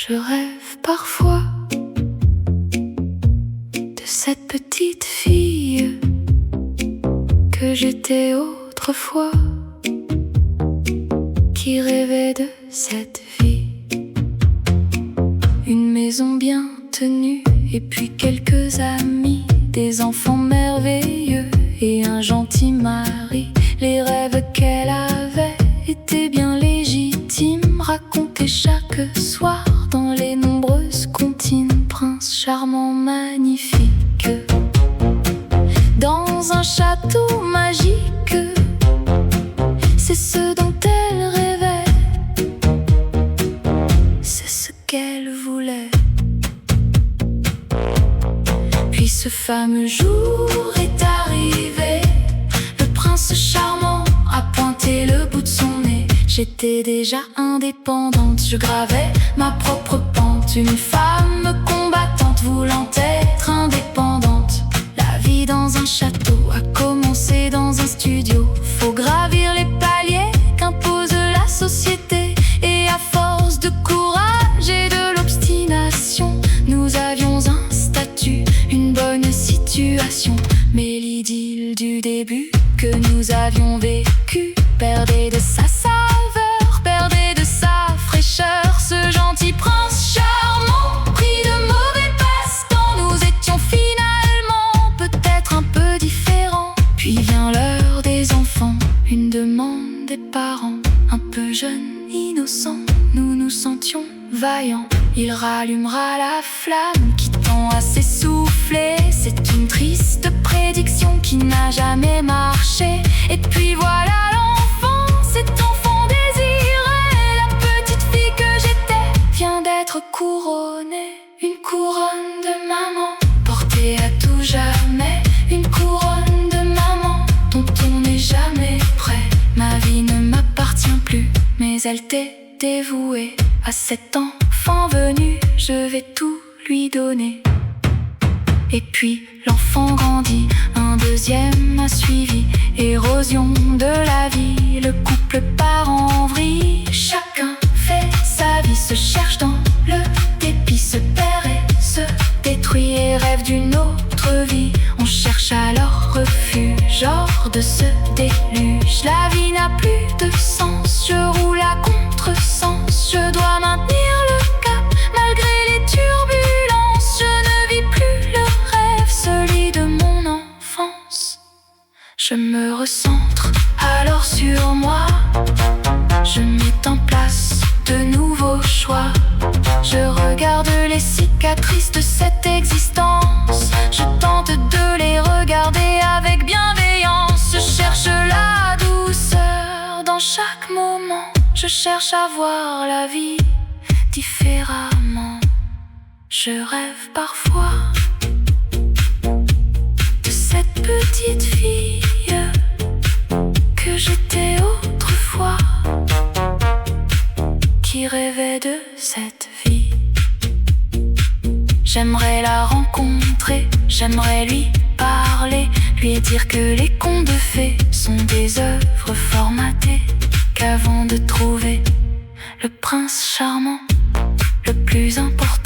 Je rêve parfois de cette petite fille que j'étais autrefois, qui rêvait de cette vie. Une maison bien tenue et puis quelques amis, des enfants merveilleux et un gentil mari. Les rêves qu'elle avait étaient bien légitimes, racontés chaque soir dans les nombreuses comptines. Prince charmant, magnifique, dans un château magique, c'est ce dont elle rêvait, c'est ce qu'elle voulait. Puis ce fameux jour est arrivé, le prince charmant a pointé le bout de son nez. J'étais déjà indépendante, je gravais ma propre pente, une femme combattante voulant être indépendante. La vie dans un château a commencé dans un studio. Faut gravir les paliers qu'impose la société, et à force de courage et de l'obstination, nous avions un statut, une bonne situation. Mais l'idylle du début que nous avions vécu perdait de sa saveur, perdait de sa fraîcheur. Ce gentil prince charmant pris de mauvais passe-temps, nous étions finalement peut-être un peu différents. Puis vient l'heure des enfants, une demande des parents. Un peu jeunes, innocents, nous nous sentions vaillants. Il rallumera la flamme qui tend à s'essouffler. C'est une triste prédiction qui n'a jamais marché. Et puis voilà l'enfant, cet enfant désiré, la petite fille que j'étais vient d'être couronnée. Une couronne de maman, portée à tout jamais. Une couronne de maman dont on n'est jamais prêt. Ma vie ne m'appartient plus, mais elle t'est dévouée. À cet enfant venu, je vais tout lui donner. Et puis l'enfant grandit, un deuxième a suivi. Érosion de la vie, le couple part en vrille. Chacun fait sa vie, se cherche dans le dépit, se perd et se détruit et rêve d'une autre vie. On cherche alors refuge hors de ce déluge. La vie n'a plus de sens, je roule à contresens. Je dois maintenir le cap malgré les turbulences. Je ne vis plus le rêve, celui de mon enfance. Je me recentre alors sur moi, je mets en place de nouveaux choix. Je regarde les cicatrices de cette existence, je tente de les regarder avec bienveillance. Je cherche la douceur dans chaque moment, je cherche à voir la vie différemment. Je rêve parfois de cette petite fille que j'étais autrefois, qui rêvait de cette vie. J'aimerais la rencontrer, j'aimerais lui parler, lui dire que les contes de fées sont des œuvres formatées, qu'avant de trouver le prince charmant, le plus important,